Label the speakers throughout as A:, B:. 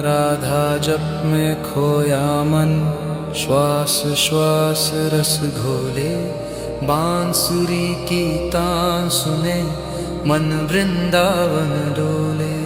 A: राधा जप में खोया मन, श्वास श्वास रस घोले। बांसुरी की तान सुने, मन वृंदावन डोले।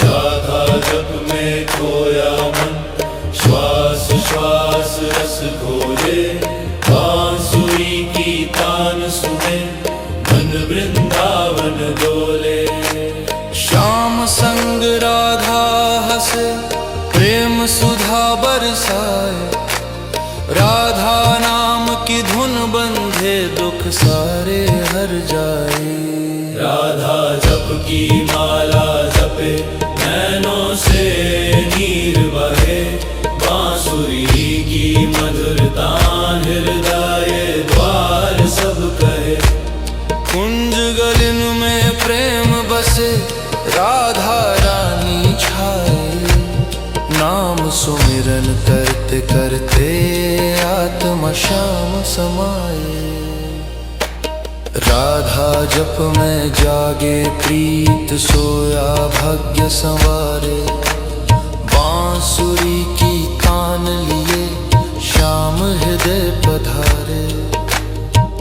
B: राधा जप में खोया मन, श्वास श्वास रस घोले। बांसुरी की तान सुने, मन वृंदावन डोले।
A: श्याम संग राधा हंसे, प्रेम सुधा बरसाए। राधा नाम की धुन बंधे, दुख सारे हर जाए।
B: राधा जप की माला जपे, नैनों से नीर बहे। बांसुरी की मधुर तान, हृदय द्वार सब कहे।
A: कुंज गलिन में प्रेम बसे, राधा रानी छाए। नाम सुमिरन करते करते, आत्मा श्याम समाए। राधा जप में जागे प्रीत, सोया भाग्य संवारे। बांसुरी की तान लिए, श्याम हृदय पधारे।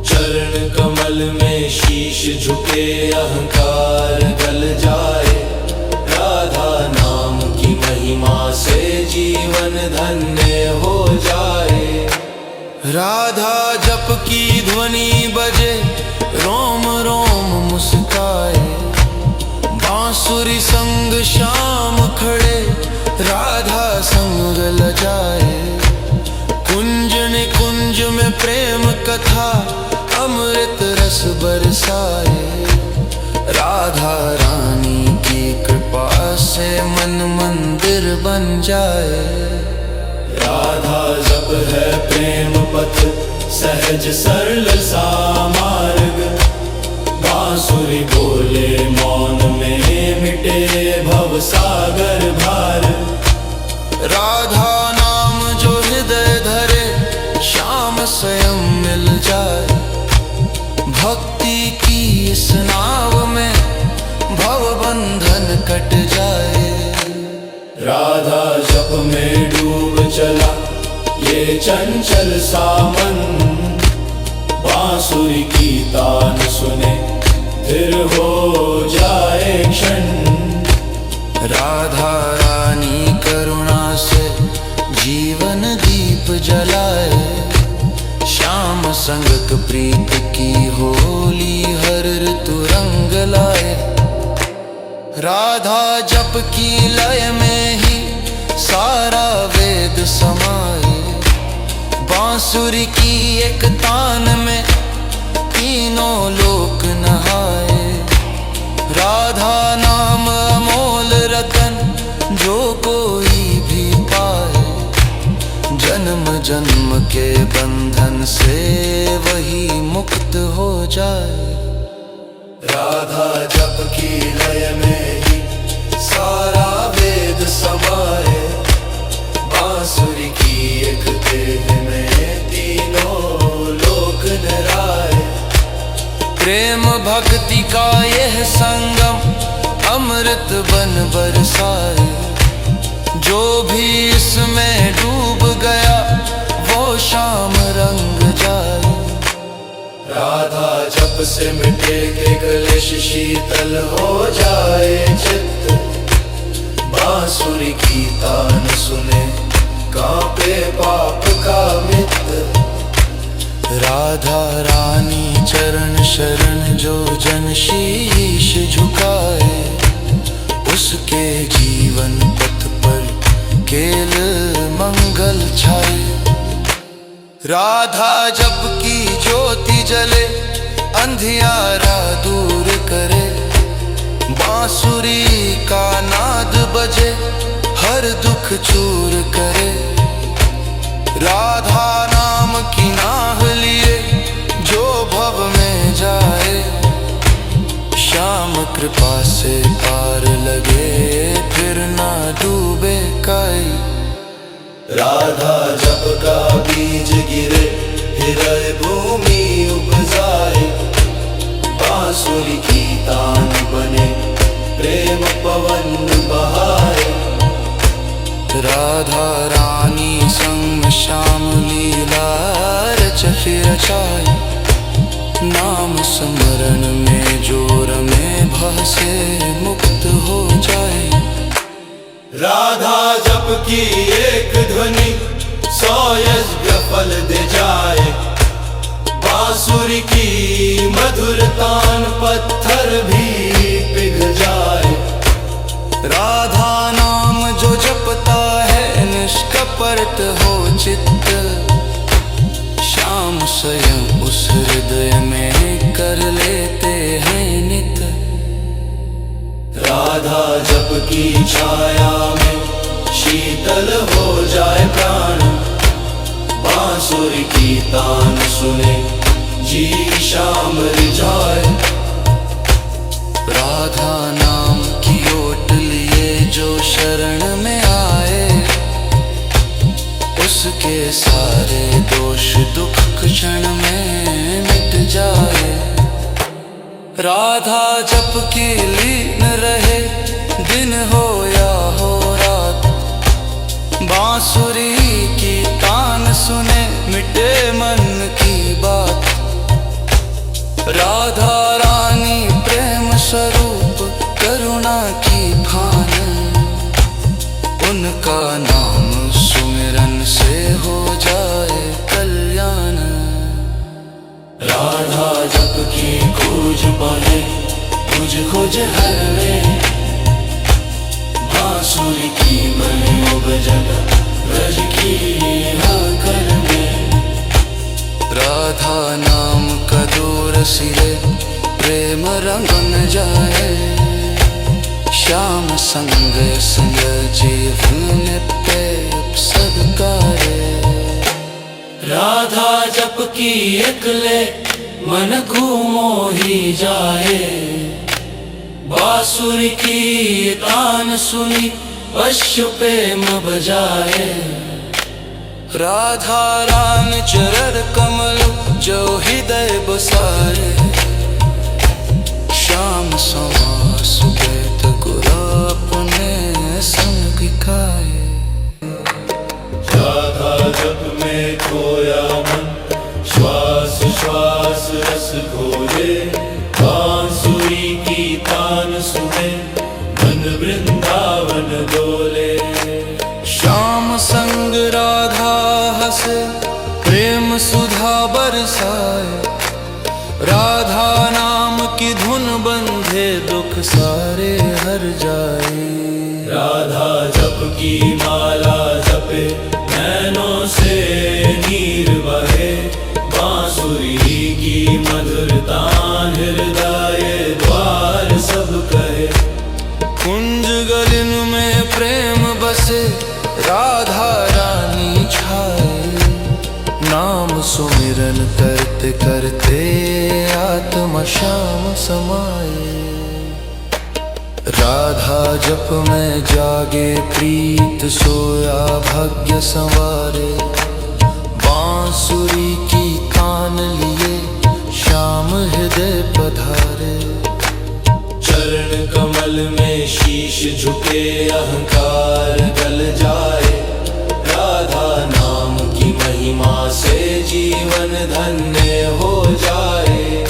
B: चरण कमल में शीश झुके, अहंकार गल जाए। राधा नाम की महिमा से, जीवन धन्य हो जाए।
A: राधा जप की ध्वनि बजे, रोम रोम मुस्काए। बांसुरी संग श्याम खड़े, राधा संग लजाए। कुंज निकुंज में प्रेम कथा, अमृत रस बरसाए। राधा रानी की कृपा से, मन मंदिर बन जाए।
B: राधा जप है प्रेम पथ, सहज सरल सा मार्ग। बांसुरी बोले मौन में, मिटे भव सागर भार।
A: राधा नाम जो हृदय धरे, श्याम स्वयं मिल जाए। भक्ति की इस नाव में, भव बंधन कट जाए।
B: राधा जप में डूब चला, ये चंचल सा मन। बांसुरी की तान सुने, फिर हो जाए क्षण।
A: राधा रानी करुणा से, जीवन दीप जलाए। श्याम संग प्रीत की होली, हर ऋतु रंग लाए। राधा जप की लय में ही, सारा वेद समाए। बांसुरी की एक तान में, तीनों लोक नहाए। राधा नाम अमोल रतन, जो कोई भी पाए। जन्म जन्म के बंधन से, वही मुक्त हो जाए।
B: राधा जप की लय में ही, सारा वेद समाए। बांसुरी की एक देह में, तीनों लोक निराए।
A: प्रेम भक्ति का यह संगम, अमृत बन बरसाए। जो भी इसमें डूब गया, वो श्याम रंग जाए।
B: राधा जप से मिटे के क्लेश, शीतल हो जाए चित्त। बांसुरी की तान सुने, कांपे पाप का मित्र।
A: राधा रानी चरण शरण, जो जन शीश झुकाए। उसके जीवन पथ पर, केल मंगल छाए। राधा जप की ज्योति जले, अंधियारा दूर करे। बांसुरी का नाद बजे, हर दुख चूर करे। राधा नाम की नाह लिए, जो भव में जाए। श्याम कृपा से पार लगे, फिर ना डूबे काई।
B: राधा जप का बीज गिरे, हृदय भूमि उपजाए। बांसुरी की तान बने, प्रेम
A: राधा रानी संग श्याम लीला रचि रचाए। नाम स्मरण में जोर में भव से मुक्त हो जाए।
B: राधा जप की एक ध्वनि 100 यज्ञ फल दे जाए। बांसुरी की मधुर तान पत्थर भी पिघल जाए।
A: राधा नाम जो जपता है निष्कपट हो चित्त। श्याम स्वयं उस हृदय में कर लेते हैं नित।
B: राधा जप की छाया में शीतल हो जाए प्राण। बांसुरी की तान सुने जी श्याम रिझाए।
A: राधा नाम की ओट लिए जो शरण में आए। उसके सारे दोष दुख क्षण में मिट जाए। राधा जप की लीन रहे दिन हो या हो रात। बांसुरी की तान सुने मिटे मन की बात। राधा रानी प्रेम स्वरूप करुणा की भान। उनका नाम सुमिरन से हो जाए कल्याण।
B: राधा जप की खोज पाए तुझ खोज हर में। बांसुरी की मणि बजन ब्रज की आकर में।
A: राधा नाम का दूर सिरे प्रेम रंग न जाए। श्याम संग संग जीवन नित्य सदकारे।
B: राधा जप की एकले मन को मोही जाए। बांसुरी की तान सुनी पशु प्रेम बजाए।
A: राधा रानी चरण कमल जो हृदय बसाए। श्याम समा सुगत गुर अपने संग दिखाए।
B: राधा जप में खोया मन श्वास श्वास रस खोजे। बांसुरी की तान सुने मन वृंदावन डोले।
A: श्याम संग राधा हसे प्रेम सुधा बरसाए। राधा नाम की धुन बंधे दुख सारे हर जाए।
B: राधा जप की माला जपे नैनों से नीर बहे। बांसुरी की मधुर तान हृदय द्वार सब कहे।
A: कुंज गलिन में प्रेम बसे राधा रानी छाए। नाम सुमिरन करते करते आत्मा श्याम समाए। राधा जप में जागे प्रीत सोया भाग्य संवारे। बांसुरी की तान लिए श्याम हृदय पधारे।
B: चरण कमल में शीश झुके अहंकार गल जाए। राधा नाम की महिमा से जीवन धन्य हो जाए।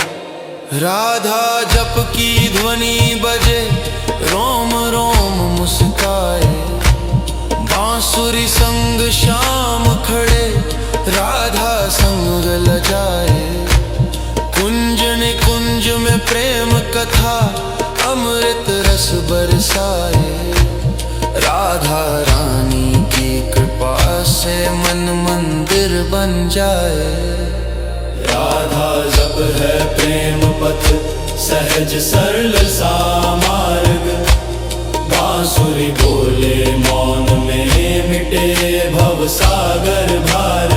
A: राधा जप की ध्वनि बजे रोम रोम मुस्काए। बांसुरी संग श्याम खड़े राधा संग लजाए। कुंज निकुंज में प्रेम कथा अमृत रस बरसाए। राधा रानी की कृपा से मन मंदिर बन जाए।
B: राधा जप है प्रेम पथ सहज सरल सा मार्ग। बांसुरी बोले मौन में मिटे भव सागर भार।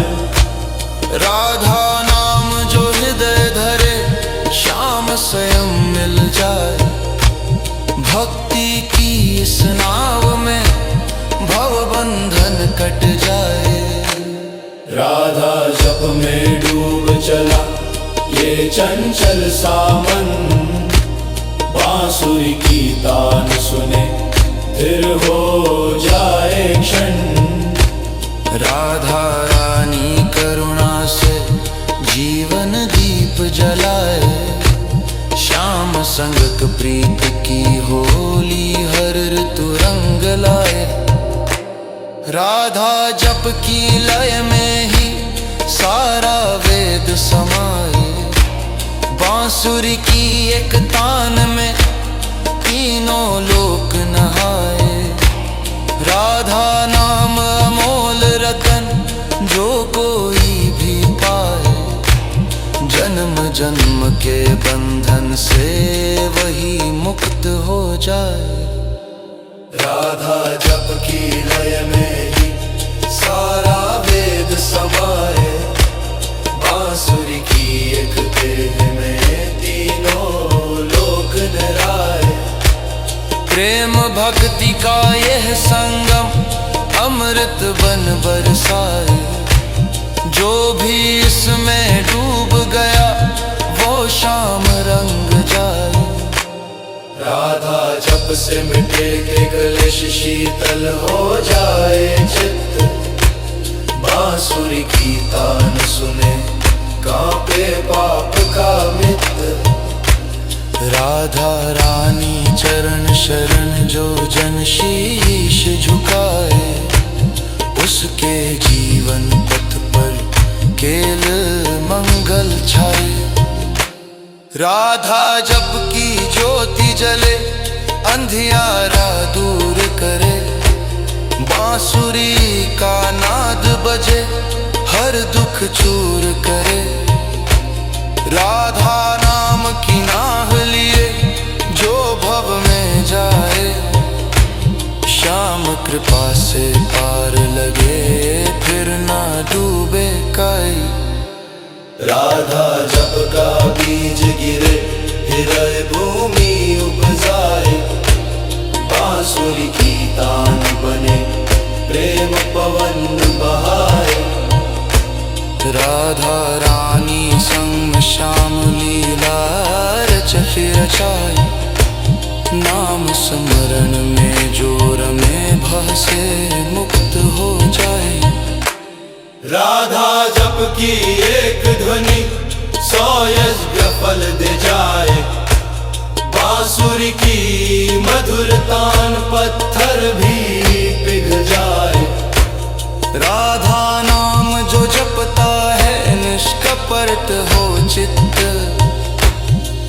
A: राधा नाम जो हृदय धरे श्याम स्वयं मिल जाए। भक्ति की इस नाव में भव बंधन कट जाए।
B: राधा जप में डूब चला ये चंचल सा मन। बांसुरी की तान सुने फिर हो जाए क्षण।
A: राधा रानी करुणा से जीवन दीप जलाए, श्याम संगत प्रीत की होली हर ऋतु रंग लाए। राधा जप की लय में ही सारा वेद समाए, बांसुरी की एक तान में तीनों लोक नहाए। राधा नाम अमोल रतन जो कोई भी पाए, जन्म जन्म के बंधन से वही मुक्त हो जाए।
B: राधा जप की लय में ही सारा वेद समाए, बांसुरी की एक देह में तीनों लोक नराए।
A: प्रेम भक्ति का यह संगम अमृत बन बरसाए, जो भी इसमें डूब गया वो शाम रंग जाए।
B: राधा जप से मिटे के क्लेश शीतल हो जाए चित्त, बांसुरी की तान सुने कांपे पाप का मित्र।
A: राधा रानी चरण शरण जो जन शीश झुकाए, उसके जीवन पथ पर केल मंगल छाए। राधा जप की ज्योति जले अंधियारा दूर करे, बांसुरी का नाद बजे हर दुख चूर करे। राधा नाम की नाह लिए जो भव में जाए, श्याम कृपा से पार लगे फिर ना डूबे काई।
B: राधा जप का बीज गिरे हृदय भूमि उपजाए, बांसुरी की तान बने प्रेम पवन बहाए।
A: राधा रानी संग श्याम लीला रच रचाए, नाम स्मरण में जोर में भव से मुक्त हो जाए।
B: राधा जप की एक ध्वनि 100 यज्ञ फल दे जाए, बांसुरी की मधुर तान पत्थर भी पिघल जाए।
A: राधा नाम जो जपता है निष्कपट हो चित्त,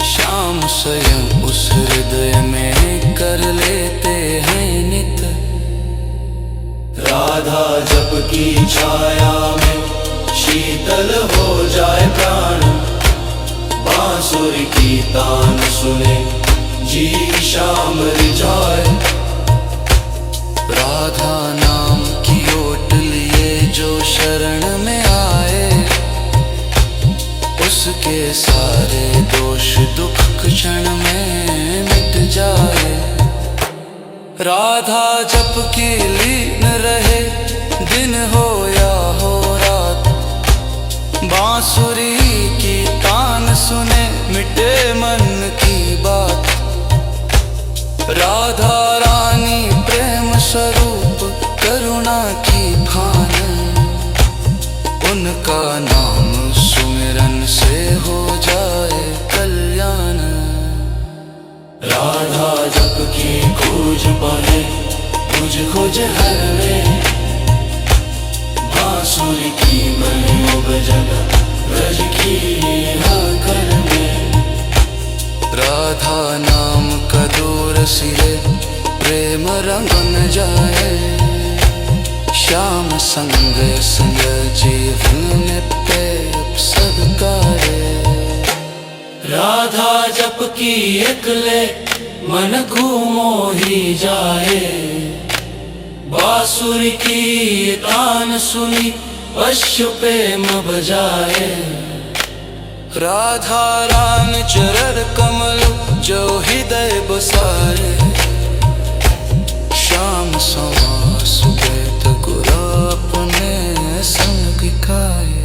A: श्याम स्वयं उस हृदय में कर लेते हैं नित।
B: राधा जप की छाया में शीतल हो जाए प्राण, बांसुरी की तान सुने जी शाम रिझाए।
A: राधा नाम की ओट लिए जो शरण में आए, उसके सारे दोष दुख क्षण में मिट जाए। राधा जप की लीन रहे दिन हो या हो रात, बांसुरी की तान सुने मिटे मन की बात। राधा रानी प्रेम स्वरूप करुणा की भान, उनका नाम सुमिरन से हो जाए कल्याण।
B: राधा जप की खोज पाए तुझ खोज हर में, बांसुरी की मन बजना ब्रज की आकर में।
A: राधा नाम का दूर सिरे प्रेम रंग न जाए, श्याम संग संग जीवन नित्य सदकारे।
B: राधा जप की एकले मन घूमो ही जाए, बांसुरी की तान सुनी पशु प्रेम बजाए।
A: राधा रानी चरण कमल जो हृदय बसाए, श्याम समा सुगत गुरु अपने संग खाए।